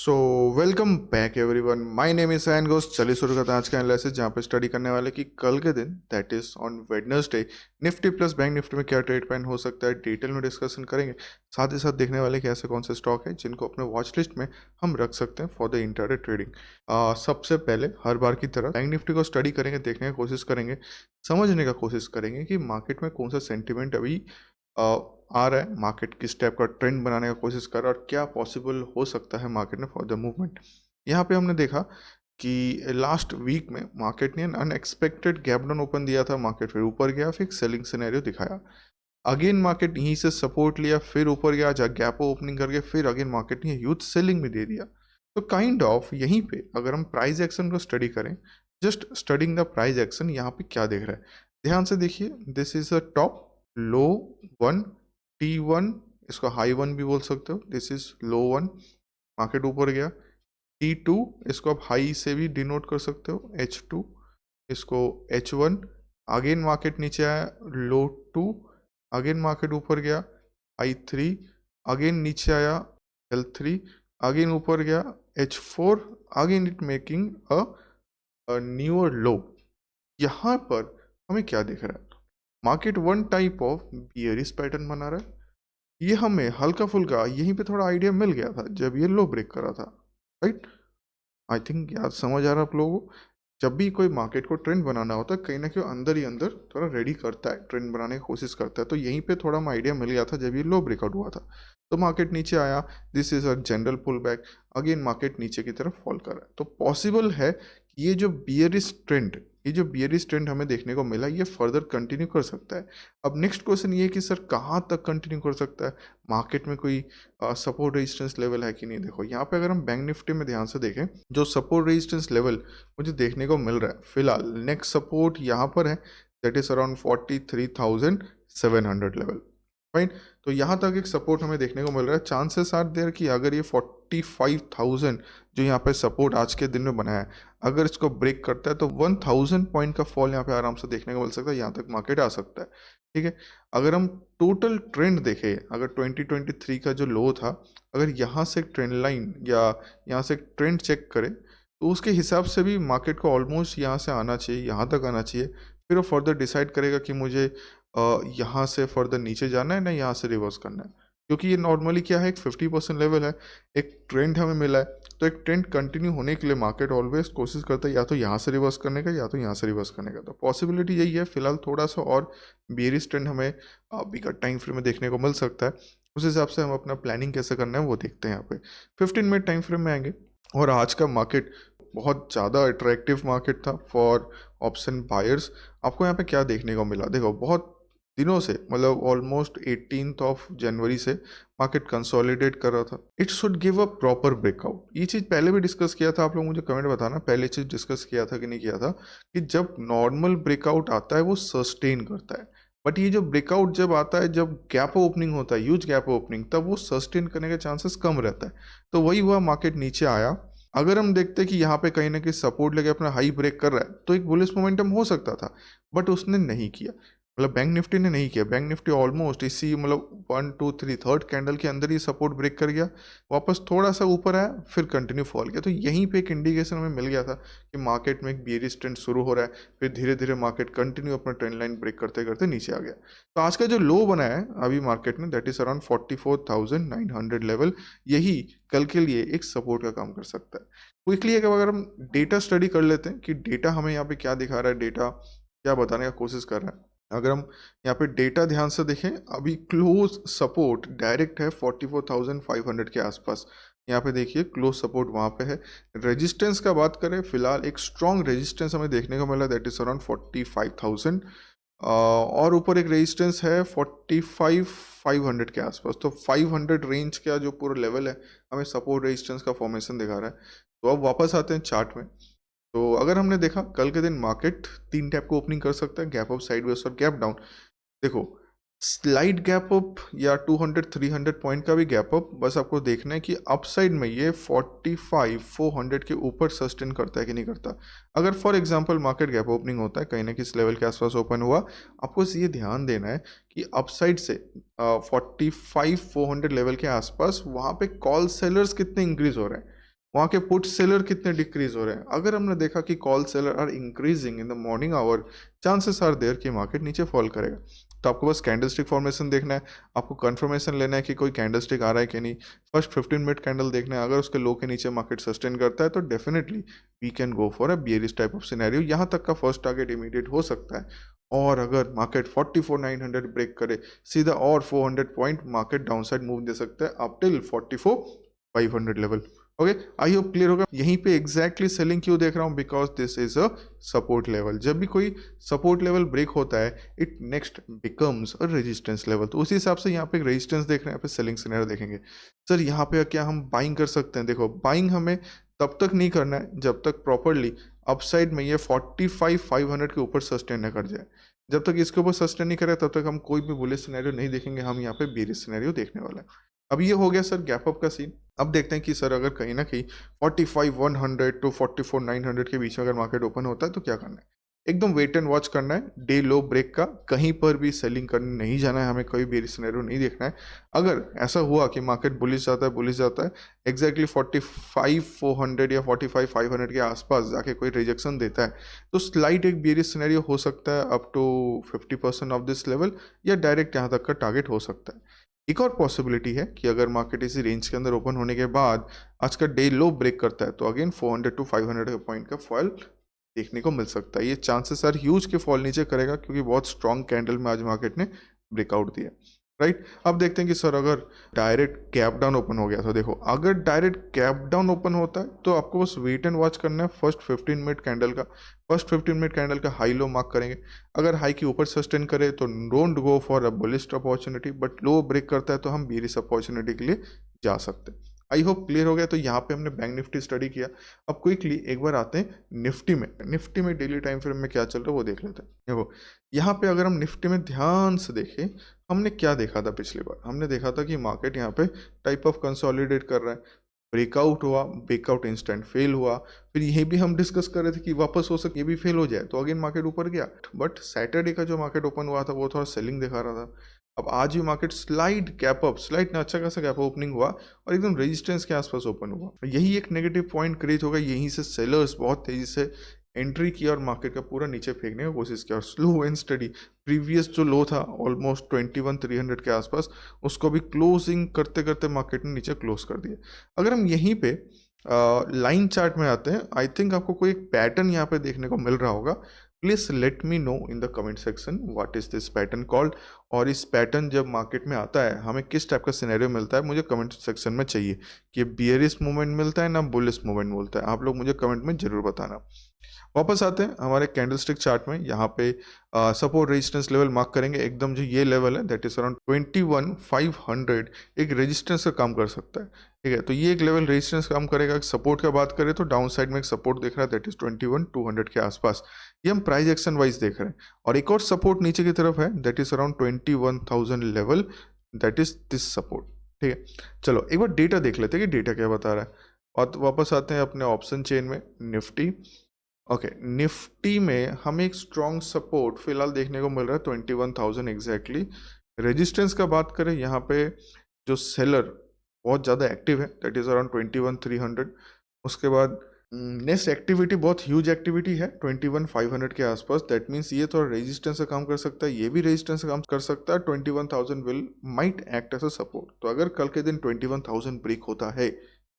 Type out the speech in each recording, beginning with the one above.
So welcome back everyone, my name is Sain Ghosh. चलिए शुरू करते हैं आज का एनालिसिस, जहाँ पे स्टडी करने वाले कि कल के दिन that is on Wednesday Nifty plus bank Nifty में क्या ट्रेड पैन हो सकता है, डिटेल में डिस्कशन करेंगे। साथ ही साथ देखने वाले कि ऐसे कौन से स्टॉक है जिनको अपने वॉच लिस्ट में हम रख सकते हैं फॉर द इंट्राडे ट्रेडिंग। सबसे पहले हर बार की तरह बैंक निफ्टी को स्टडी करेंगे, देखने की कोशिश करेंगे, समझने का कोशिश करेंगे कि मार्केट में कौन सा सेंटिमेंट अभी आ रहा है, मार्केट किस टाइप का ट्रेंड बनाने का कोशिश कर रहा है और क्या पॉसिबल हो सकता है मार्केट में फॉर द मूवमेंट। यहाँ पे हमने देखा कि लास्ट वीक में मार्केट ने अनएक्सपेक्टेड गैप डाउन ओपन दिया था, मार्केट फिर ऊपर गया, फिर सेलिंग सिनेरियो दिखाया। अगेन मार्केट यहीं से सपोर्ट लिया, फिर ऊपर गया, जहाँ गैप ओपनिंग करके फिर अगेन मार्केट ने ह्यूज सेलिंग में दे दिया। तो काइंड ऑफ यहीं पे अगर हम प्राइस एक्शन को स्टडी करें, just studying the price action, यहाँ पे क्या देख रहा है ध्यान से देखिए। This is a top low one T1, इसको हाई वन भी बोल सकते हो, this is low one, market ऊपर गया। T2, इसको आप हाई से भी डिनोट कर सकते हो, H2, इसको H1, अगेन मार्केट नीचे आया, लो 2, अगेन मार्केट ऊपर गया, I3, अगेन नीचे आया, L3, अगेन ऊपर गया, H4, again it making a newer low. यहाँ पर हमें क्या दिख रहा है, market one type of bearish pattern बना रहा है। ये हमें हल्का फुल्का यहीं पे थोड़ा आइडिया मिल गया था जब ये लो ब्रेक करा था, राइट। आई थिंक यार समझ आ रहा है आप लोगों को। जब भी कोई मार्केट को ट्रेंड बनाना होता है, कहीं ना कहीं अंदर ही अंदर थोड़ा रेडी करता है, ट्रेंड बनाने की कोशिश करता है। तो यहीं पे थोड़ा हमें आइडिया मिल गया था जब ये लो ब्रेकआउट हुआ था। तो मार्केट नीचे आया, this is a general pull back, again market नीचे की तरफ फॉल कर रहा है। तो पॉसिबल है कि ये जो बियरिश ट्रेंड हमें देखने को मिला, ये फर्दर कंटिन्यू कर सकता है। अब नेक्स्ट क्वेश्चन ये है कि सर कहाँ तक कंटिन्यू कर सकता है, मार्केट में कोई सपोर्ट रेजिस्टेंस लेवल है कि नहीं। देखो यहाँ पे अगर हम बैंक निफ्टी में ध्यान से देखें, जो सपोर्ट रेजिस्टेंस लेवल मुझे देखने को मिल रहा है फिलहाल, नेक्स्ट सपोर्ट यहाँ पर है, that is around 43,700 level, fine. तो यहाँ तक एक सपोर्ट हमें देखने को मिल रहा है। चांसेस आर देयर कि अगर ये 45,000 जो यहाँ पे सपोर्ट आज के दिन में बनाया है, अगर इसको ब्रेक करता है तो 1000 पॉइंट का फॉल यहाँ पे आराम से देखने को मिल सकता है, यहाँ तक मार्केट आ सकता है, ठीक है। अगर हम टोटल ट्रेंड देखें, अगर 2023 का जो लो था, अगर यहाँ से एक ट्रेंड लाइन या यहाँ से एक ट्रेंड चेक करें, तो उसके हिसाब से भी मार्केट को ऑलमोस्ट यहाँ से आना चाहिए, यहाँ तक आना चाहिए। फिर वो फर्दर डिसाइड करेगा कि मुझे यहाँ से फर्दर नीचे जाना है ना यहाँ से रिवर्स करना है, क्योंकि ये नॉर्मली क्या है, एक 50% लेवल है, एक ट्रेंड हमें मिला है। तो एक ट्रेंड कंटिन्यू होने के लिए मार्केट ऑलवेज कोशिश करता है या तो यहाँ से रिवर्स करने का या तो यहाँ से रिवर्स करने का। तो पॉसिबिलिटी यही है फिलहाल, थोड़ा सा और बेयरिश ट्रेंड हमें बिगर टाइम फ्रेम में देखने को मिल सकता है। उस हिसाब से हम अपना प्लानिंग कैसे करना है वो देखते हैं। यहाँ पे 15 मिनट टाइम फ्रेम में आएंगे। और आज का मार्केट बहुत ज़्यादा अट्रैक्टिव मार्केट था फॉर ऑप्शन बायर्स। आपको यहाँ पे क्या देखने को मिला, देखो बहुत दिनों से, मतलब ऑलमोस्ट 18th ऑफ जनवरी से मार्केट कंसोलिडेट कर रहा था। It should give a proper breakout. ये चीज़ पहले भी डिस्कस किया था, आप लोग मुझे कमेंट बताना पहले चीज़ डिस्कस किया था कि नहीं किया था, कि जब नॉर्मल ब्रेकआउट आता है वो सस्टेन करता है। बट ये जो ब्रेकआउट जब आता है, जब गैप ओपनिंग होता है, ह्यूज गैप ओपनिंग, तब वो सस्टेन करने का चांसेस कम रहता है। तो वही हुआ, मार्केट नीचे आया। अगर हम देखते हैं कि यहाँ पे कहीं ना कहीं सपोर्ट लेके अपना हाई ब्रेक कर रहा है, तो एक बुलिश मोमेंटम हो सकता था, बट उसने नहीं किया, मतलब बैंक निफ्टी ने नहीं किया। बैंक निफ्टी ऑलमोस्ट इसी मतलब 1 2 3 थर्ड कैंडल के अंदर ही सपोर्ट ब्रेक कर गया, वापस थोड़ा सा ऊपर आया, फिर कंटिन्यू फॉल किया। तो यहीं पे एक इंडिकेशन हमें मिल गया था कि मार्केट में एक बेयरिश ट्रेंड शुरू हो रहा है। फिर धीरे धीरे मार्केट कंटिन्यू अपना ट्रेंड लाइन ब्रेक करते करते नीचे आ गया। तो आज का जो लो बना है अभी मार्केट में, दैट इज अराउंड 44,900 लेवल, यही कल के लिए एक सपोर्ट का काम कर सकता है। क्विकली अगर हम डेटा स्टडी कर लेते हैं कि डेटा हमें यहाँ पे क्या दिखा रहा है, डेटा क्या बताने का कोशिश कर रहा है। अगर हम यहाँ पे डेटा ध्यान से देखें, अभी क्लोज सपोर्ट डायरेक्ट है 44,500 के आसपास। यहाँ पे देखिए क्लोज सपोर्ट वहाँ पे है। रेजिस्टेंस का बात करें, फिलहाल एक स्ट्रॉन्ग रेजिस्टेंस हमें देखने को मिला, दैट इज अराउंड 45,000। और ऊपर एक रेजिस्टेंस है 45,500 के आसपास। तो 500 रेंज का जो पूरा लेवल है हमें सपोर्ट रेजिस्टेंस का फॉर्मेशन दिखा रहा है। तो अब वापस आते हैं चार्ट में। तो अगर हमने देखा कल के दिन मार्केट 3 टाइप को ओपनिंग कर सकता है, गैप अप, साइडवेज और गैप डाउन। देखो स्लाइड गैप अप या 200-300 पॉइंट का भी गैप अप, बस आपको देखना है कि अपसाइड में ये 45,400 के ऊपर सस्टेन करता है कि नहीं करता। अगर for example market gap opening होता है, कहीं ना किस लेवल के आसपास ओपन हुआ, आपको ये ध्यान देना है कि अपसाइड से 45,400 लेवल के आसपास वहाँ पे कॉल सेलर्स कितने इंक्रीज हो रहे हैं। वहाँ के पुट सेलर कितने डिक्रीज हो रहे हैं। अगर हमने देखा कि call seller are increasing in the morning hour, chances are there कि मार्केट नीचे फॉल करेगा। तो आपको बस कैंडलस्टिक फॉर्मेशन देखना है, आपको कंफर्मेशन लेना है कि कोई कैंडलस्टिक आ रहा है कि नहीं। फर्स्ट 15 मिनट कैंडल देखना है, अगर उसके लो के नीचे मार्केट सस्टेन करता है तो definitely we can go for a bearish type of scenario. यहाँ तक का फर्स्ट टारगेट इमीडिएट हो सकता है। और अगर मार्केट 44,900 ब्रेक करे सीधा और 400 पॉइंट मार्केट डाउनसाइड मूव दे सकता है up till 44,500 level. Okay, I hope clear होगा। यहीं पे एग्जैक्टली सेलिंग क्यों देख रहा हूं, because this is a support level. जब भी कोई सपोर्ट लेवल ब्रेक होता है it next becomes a resistance level. तो उसी हिसाब से यहाँ पे एक रेजिस्टेंस देख रहे हैं, यहाँ पे सेलिंग सिनेरियो देखेंगे। सर यहाँ पे क्या हम बाइंग कर सकते हैं? देखो, बाइंग हमें तब तक नहीं करना है जब तक प्रॉपरली अपसाइड में ये 45,500 के ऊपर सस्टेन न कर जाए। जब तक इसके ऊपर सस्टेन नहीं करे तब तक हम कोई भी बुलिश सिनेरियो नहीं देखेंगे, हम यहाँ पे बेरिश सिनेरियो देखने वाला है। अब ये हो गया सर गैप अप का सीन। अब देखते हैं कि सर अगर कहीं ना कहीं 45,100 टू 44,900 के बीच में अगर मार्केट ओपन होता है तो क्या करना है। एकदम वेट एंड वॉच करना है, डे लो ब्रेक का कहीं पर भी सेलिंग करने नहीं जाना है, हमें कोई बेरिश सिनेरियो नहीं देखना है। अगर ऐसा हुआ कि मार्केट बुलिश जाता है एग्जैक्टली 45,400 या 45,500 के आसपास जाके कोई रिजेक्शन देता है तो स्लाइट एक बेरिश सिनेरियो हो सकता है up to 50% of this level, या डायरेक्ट यहाँ तक का टारगेट हो सकता है। एक और पॉसिबिलिटी है कि अगर मार्केट इसी रेंज के अंदर ओपन होने के बाद आज का डे लो ब्रेक करता है तो अगेन 400 टू 500 पॉइंट का फॉल देखने को मिल सकता है। ये चांसेस आर ह्यूज के फॉल नीचे करेगा क्योंकि बहुत स्ट्रॉन्ग कैंडल में आज मार्केट ने ब्रेकआउट दिया। राइट, अब देखते हैं कि सर अगर डायरेक्ट गैप डाउन ओपन हो गया तो देखो, अगर डायरेक्ट गैप डाउन ओपन होता है तो आपको बस वेट एंड वॉच करना है फर्स्ट 15 मिनट कैंडल का। फर्स्ट 15 मिनट कैंडल का हाई लो मार्क करेंगे, अगर हाई के ऊपर सस्टेन करे तो don't go for a bullish opportunity, but low break करता है तो हम बेरिश अपॉर्चुनिटी के लिए जा सकते हैं। आई होप क्लियर हो गया। तो यहाँ पे हमने बैंक निफ्टी स्टडी किया। अब क्विकली एक बार आते हैं निफ्टी में। निफ्टी में डेली टाइम फ्रेम में क्या चल रहा है वो देख लेते हैं। देखो यहाँ पे अगर हम निफ्टी में ध्यान से देखें, हमने क्या देखा था पिछली बार, हमने देखा था कि मार्केट यहाँ पे टाइप ऑफ कंसोलिडेट कर रहा है, ब्रेकआउट हुआ, ब्रेकआउट इंस्टेंट फेल हुआ, फिर ये भी हम डिस्कस कर रहे थे कि वापस हो सके ये भी फेल हो जाए तो अगेन मार्केट ऊपर गया। बट सैटरडे का जो मार्केट ओपन हुआ था वो थोड़ा सेलिंग दिखा रहा था। अब आज भी market slide gap up, slide ना अच्छा खासा गैप ओपनिंग हुआ और एकदम रेजिस्टेंस के आसपास ओपन हुआ। यही एक नेगेटिव पॉइंट क्रिएट होगा, यहीं से सेलर्स बहुत तेजी से एंट्री किया और मार्केट का पूरा नीचे फेंकने की कोशिश किया। और स्लो एंड स्टडी प्रीवियस जो लो था ऑलमोस्ट 21,300 के आसपास, उसको भी क्लोजिंग करते करते मार्केट ने नीचे क्लोज कर दिया। अगर हम यहीं पे लाइन चार्ट में आते हैं, आई थिंक आपको कोई एक पैटर्न यहाँ पे देखने को मिल रहा होगा। Please let me know in the comment section what is this pattern called, और इस पैटर्न जब मार्केट में आता है हमें किस टाइप का सिनेरियो मिलता है, मुझे कमेंट सेक्शन में चाहिए कि बियरिश मूवमेंट मिलता है ना बुलिश मूवमेंट मिलता है। आप लोग मुझे कमेंट में जरूर बताना। वापस आते हैं हमारे कैंडलस्टिक चार्ट में। यहाँ पे सपोर्ट रेजिस्टेंस लेवल मार्क करेंगे, एकदम जो ये लेवल है दैट इज अराउंड 21,500 एक रेजिस्टेंस का काम कर सकता है। ठीक है, तो ये एक लेवल रेजिस्टेंस काम करेगा। सपोर्ट का बात करें तो डाउन साइड में एक सपोर्ट देख रहा है दैट इज 21,200 के आसपास, ये हम प्राइस एक्शन वाइज देख रहे हैं। और एक और सपोर्ट नीचे की तरफ है that is around 21,000 level, that is this support. ठीक है, चलो एक बार डेटा देख लेते हैं कि डेटा क्या बता रहा है। और वापस आते हैं अपने ऑप्शन चेन में, निफ्टी। ओके, निफ्टी में हमें एक स्ट्रॉन्ग सपोर्ट फिलहाल देखने को मिल रहा है 21,000 एग्जैक्टली। रेजिस्टेंस का बात करें यहाँ पे जो सेलर बहुत ज़्यादा एक्टिव है दैट इज़ अराउंड 21,300। उसके बाद नेक्स्ट एक्टिविटी बहुत ह्यूज एक्टिविटी है 21,500 के आसपास, दैट मीन्स ये थोड़ा रेजिस्टेंस का काम कर सकता है, ये भी रेजिस्टेंस का काम कर सकता है। 21,000 will might act as a support. तो अगर कल के दिन 21,000 ब्रेक होता है,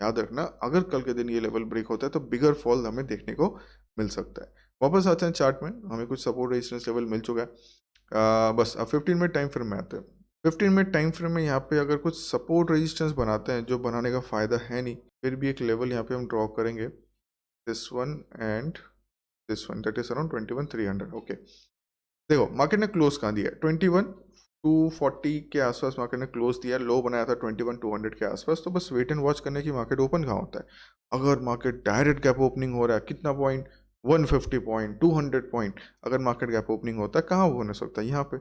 याद रखना अगर कल के दिन ये लेवल ब्रेक होता है तो बिगर फॉल हमें देखने को मिल सकता है। वापस आते हैं चार्ट में, हमें कुछ सपोर्ट रेजिस्टेंस लेवल मिल चुका है। बस अब 15 मिनट टाइम फ्रेम में आते हैं। 15 मिनट टाइम फ्रेम में यहाँ पे अगर कुछ सपोर्ट रेजिस्टेंस बनाते हैं, जो बनाने का फ़ायदा है नहीं, फिर भी एक लेवल यहाँ पे हम ड्रॉ करेंगे, this one and this one, that is around 21,300। Okay, देखो मार्केट ने क्लोज कहाँ दिया, 21,240 के आसपास मार्केट ने क्लोज दिया, लो बनाया था 21,200 के आसपास। तो बस वेट एंड वॉच करने की मार्केट ओपन कहाँ होता है। अगर मार्केट डायरेक्ट गैप ओपनिंग हो रहा है, कितना पॉइंट, 150 पॉइंट, 200 पॉइंट, अगर मार्केट गैप ओपनिंग होता है कहाँ वो हो सकता है, यहाँ पे।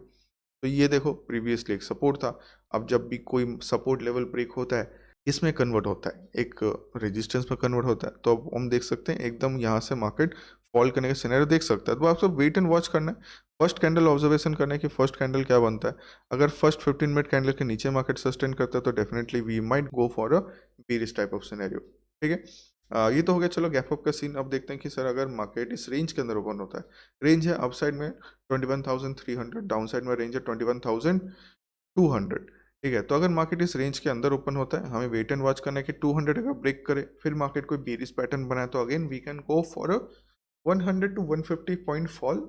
तो ये देखो प्रीवियसली एक सपोर्ट था, अब जब भी कोई सपोर्ट लेवल ब्रेक होता है इसमें कन्वर्ट होता है, एक रेजिस्टेंस में कन्वर्ट होता है। तो अब हम देख सकते हैं एकदम यहाँ से मार्केट फॉल करने का सिनेरियो देख सकता है। तो आपको वेट एंड वॉच करना है, फर्स्ट कैंडल ऑब्जर्वेशन करना है कि फर्स्ट कैंडल क्या बनता है। अगर फर्स्ट 15 मिनट कैंडल के नीचे मार्केट सस्टेन करता है तो definitely we might go for a bearish type of scenario. ठीक है, ये तो हो गया चलो गैप अप का सीन। अब देखते हैं कि सर अगर मार्केट इस रेंज के अंदर ओपन होता है, रेंज है अपसाइड में 21,300, डाउन साइड में रेंज है 21,200, ठीक है। तो अगर मार्केट इस रेंज के अंदर ओपन होता है, हमें वेट एंड वॉच करना है कि 200 अगर ब्रेक करे, फिर मार्केट कोई बेरिश पैटर्न बनाए, तो again we can go for a 100 to 150 point fall.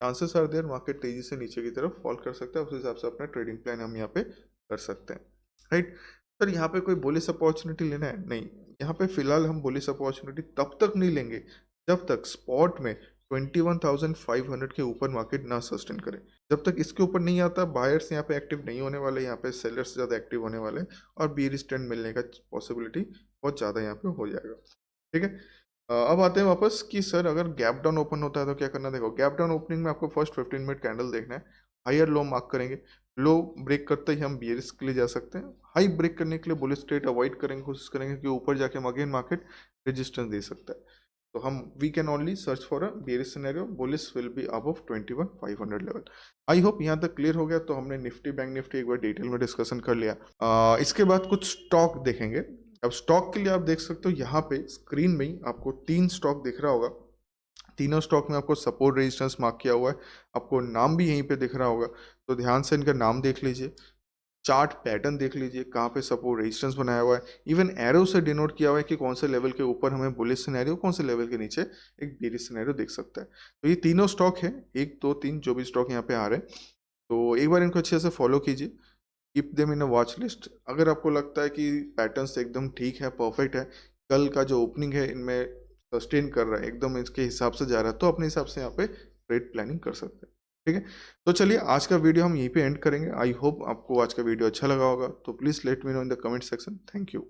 Chances are there market तेजी से नीचे की तरफ फॉल कर सकता है, उस हिसाब से अपना ट्रेडिंग प्लान हम यहाँ पे कर सकते हैं, राइट। सर यहाँ पे कोई बुलिश अपॉर्चुनिटी लेना है? नहीं, यहाँ पे फिलहाल हम बुलिश अपॉर्चुनिटी तब तक नहीं लेंगे जब तक स्पॉट में 21,500 के ऊपर मार्केट ना सस्टेन करे। जब तक इसके ऊपर नहीं आता, बायर्स यहाँ पे एक्टिव नहीं होने वाले, यहाँ पे सेलर्स ज़्यादा एक्टिव होने वाले, और बेयरिश ट्रेंड मिलने का पॉसिबिलिटी बहुत ज़्यादा यहाँ पे हो जाएगा, ठीक है। अब आते हैं वापस कि सर अगर गैप डाउन ओपन होता है तो क्या करना। देखो गैप डाउन ओपनिंग में आपको फर्स्ट 15 मिनट कैंडल देखना है, हायर लो मार्क करेंगे, लो ब्रेक करते ही हम बियरिश के लिए जा सकते हैं, हाई ब्रेक करने के लिए बुलिश ट्रेड अवॉइड करेंगे, कोशिश करेंगे कि ऊपर जाके अगेन मार्केट रेजिस्टेंस दे सकता है। तो हम we can only search for a bearish scenario, bullish will be above 21,500 level. I hope यहाँ तक क्लियर हो गया। तो हमने निफ्टी बैंक निफ्टी एक बार डिटेल में डिस्कशन कर लिया। इसके बाद कुछ स्टॉक देखेंगे। अब स्टॉक के लिए आप देख सकते हो यहाँ पे स्क्रीन में ही आपको 3 स्टॉक दिख रहा होगा, तीनों स्टॉक में आपको सपोर्ट रेजिस्टेंस मार्क किया हुआ है, आपको नाम भी यहीं पे दिख रहा होगा। तो ध्यान से इनका नाम देख लीजिए, चार्ट पैटर्न देख लीजिए, कहाँ पे सपोर्ट रेजिस्टेंस बनाया हुआ है, इवन एरो से डिनोट किया हुआ है कि कौन से लेवल के ऊपर हमें बुलिश सिनेरियो, कौन से लेवल के नीचे एक बेरिश सिनेरियो देख सकता है। तो ये तीनों स्टॉक है, 1 2 3 जो भी स्टॉक यहाँ पे आ रहे हैं, तो एक बार इनको अच्छे से फॉलो कीजिए, keep them in a watch list. अगर आपको लगता है कि पैटर्न्स एकदम ठीक है, परफेक्ट है, कल का जो ओपनिंग है इनमें सस्टेन कर रहा है, एकदम इसके हिसाब से जा रहा है, तो अपने हिसाब से यहाँ पे ट्रेड प्लानिंग कर सकते हैं, ठीक है। तो चलिए आज का वीडियो हम यहीं पे एंड करेंगे। आई होप आपको आज का वीडियो अच्छा लगा होगा। तो please let me know in the comment section. Thank you.